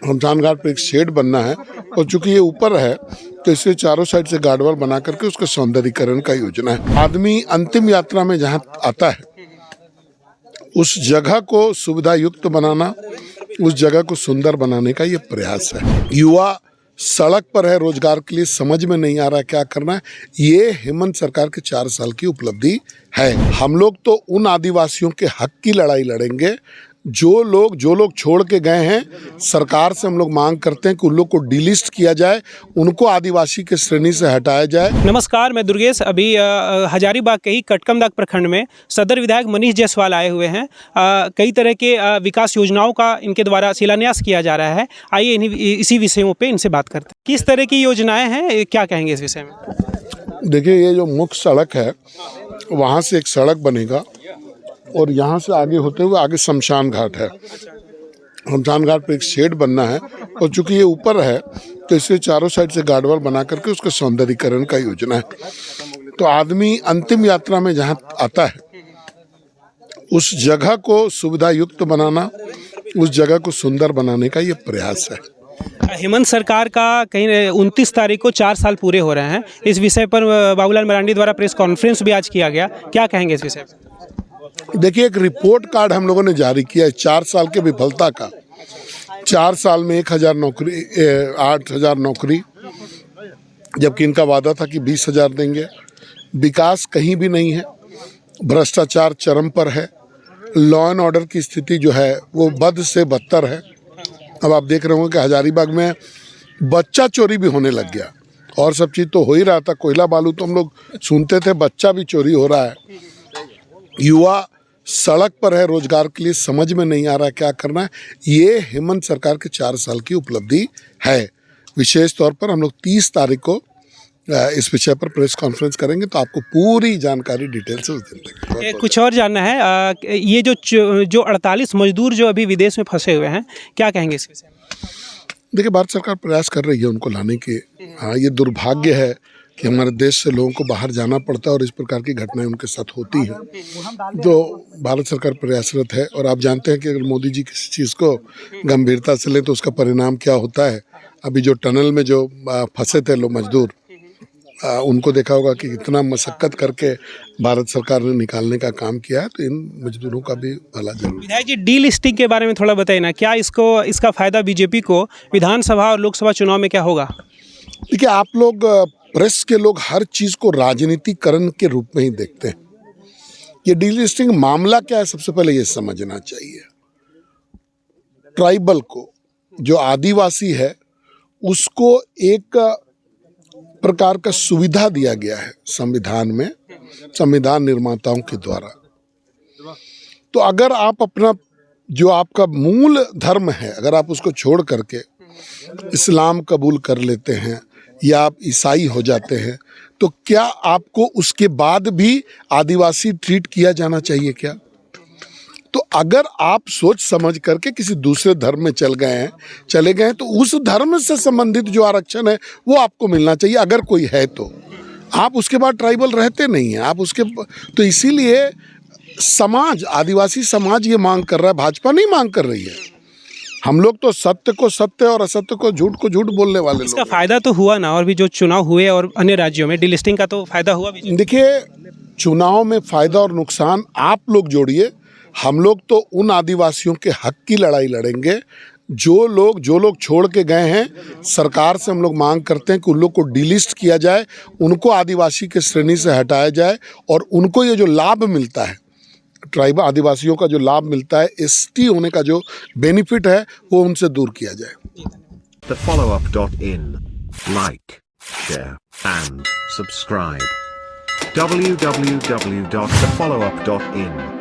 शमशान घाट पर एक शेड बनना है और चूंकि ये ऊपर है तो इसे चारों साइड से गार्डवाल बना करके उसका सौंदर्यीकरण का योजना है। आदमी अंतिम यात्रा में जहाँ आता है उस जगह को सुविधा युक्त बनाना, उस जगह को सुंदर बनाने का ये प्रयास है। युवा सड़क पर है रोजगार के लिए, समझ में नहीं आ रहा क्या करना है। ये हेमंत सरकार के 4 साल की उपलब्धि है। हम लोग तो उन आदिवासियों के हक की लड़ाई लड़ेंगे जो लोग छोड़ के गए हैं। सरकार से हम लोग मांग करते हैं कि उन लोग को डिलिस्ट किया जाए, उनको आदिवासी के श्रेणी से हटाया जाए। नमस्कार, मैं दुर्गेश। अभी हजारीबाग के ही कटकमदाग प्रखंड में सदर विधायक मनीष जायसवाल आए हुए हैं। कई तरह के विकास योजनाओं का इनके द्वारा शिलान्यास किया जा रहा है। आइए इसी विषयों पे इनसे बात करते हैं। किस तरह की योजनाएं हैं, क्या कहेंगे इस विषय में? देखिए, ये जो मुख्य सड़क है वहाँ से एक सड़क बनेगा और यहाँ से आगे होते हुए आगे शमशान घाट है। शमशान घाट पर एक शेड बनना है और चूंकि ये ऊपर है तो इसे चारों साइड से गार्डवाल बना करके उसका सौंदर्यीकरण का योजना है। तो आदमी अंतिम यात्रा में जहाँ आता है उस जगह को सुविधा युक्त बनाना, उस जगह को सुंदर बनाने का ये प्रयास है। हेमंत सरकार का कहीं 29 तारीख को 4 साल पूरे हो रहे हैं। इस विषय पर बाबूलाल मरांडी द्वारा प्रेस कॉन्फ्रेंस भी आज किया गया। क्या कहेंगे इस विषय पर? देखिए, एक रिपोर्ट कार्ड हम लोगों ने जारी किया है 4 साल के विफलता का। 4 साल में 8,000 नौकरी, जबकि इनका वादा था कि 20,000 देंगे। विकास कहीं भी नहीं है, भ्रष्टाचार चरम पर है, लॉ एंड ऑर्डर की स्थिति जो है वो बद से बदतर है। अब आप देख रहे होंगे कि हजारीबाग में बच्चा चोरी भी होने लग गया, और सब चीज़ तो हो ही रहा था। कोयला बालू तो हम लोग सुनते थे, बच्चा भी चोरी हो रहा है। युवा सड़क पर है रोजगार के लिए, समझ में नहीं आ रहा क्या करना है। ये हेमंत सरकार के 4 साल की उपलब्धि है। विशेष तौर पर हम लोग 30 तारीख को इस विषय पर प्रेस कॉन्फ्रेंस करेंगे तो आपको पूरी जानकारी डिटेल से उस दिन देंगे। कुछ और जानना है, ये जो 48 मजदूर जो अभी विदेश में फंसे हुए हैं, क्या कहेंगे इस विषय में? देखिए, भारत सरकार प्रयास कर रही है उनको लाने के। हाँ, ये दुर्भाग्य है कि हमारे देश से लोगों को बाहर जाना पड़ता है और इस प्रकार की घटनाएं उनके साथ होती हैं। तो भारत सरकार प्रयासरत है और आप जानते हैं कि अगर मोदी जी किसी चीज़ को गंभीरता से लें तो उसका परिणाम क्या होता है। अभी जो टनल में जो फंसे थे लोग मजदूर, उनको देखा होगा कि इतना मशक्कत करके भारत सरकार ने निकालने का काम किया है। तो इन मजदूरों का भी भला जरूर। विधायक जी, डीलिस्टिंग के बारे में थोड़ा बताइए ना, क्या इसका फायदा बीजेपी को विधानसभा और लोकसभा चुनाव में क्या होगा? देखिए, आप लोग प्रेस के लोग हर चीज़ को राजनीतिकरण के रूप में ही देखते हैं। ये डीलिस्टिंग मामला क्या है, सबसे पहले ये समझना चाहिए। ट्राइबल को, जो आदिवासी है, उसको एक प्रकार का सुविधा दिया गया है संविधान में, संविधान निर्माताओं के द्वारा। तो अगर आप अपना जो आपका मूल धर्म है, अगर आप उसको छोड़ करके इस्लाम कबूल कर लेते हैं या आप ईसाई हो जाते हैं, तो क्या आपको उसके बाद भी आदिवासी ट्रीट किया जाना चाहिए क्या? तो अगर आप सोच समझ करके किसी दूसरे धर्म में चले गए हैं तो उस धर्म से संबंधित जो आरक्षण है वो आपको मिलना चाहिए, अगर कोई है तो। आप उसके बाद ट्राइबल रहते नहीं हैं, आप उसके तो इसीलिए समाज, आदिवासी समाज ये मांग कर रहा है, भाजपा नहीं मांग कर रही है। हम लोग तो सत्य को सत्य और असत्य को झूठ बोलने वाले लोग। इसका फायदा तो हुआ ना, और भी जो चुनाव हुए और अन्य राज्यों में डीलिस्टिंग का तो फायदा हुआ भी। देखिए, चुनाव में फायदा और नुकसान आप लोग जोड़िए। हम लोग तो उन आदिवासियों के हक की लड़ाई लड़ेंगे जो लोग छोड़ के गए हैं। सरकार से हम लोग मांग करते हैं कि उन लोग को डिलिस्ट किया जाए, उनको आदिवासी के श्रेणी से हटाया जाए और उनको ये जो लाभ मिलता है, ट्राइबल आदिवासियों का जो लाभ मिलता है, एसटी होने का जो बेनिफिट है, वो उनसे दूर किया जाए। TheFollowUp.in. Like, share and subscribe. www.thefollowup.in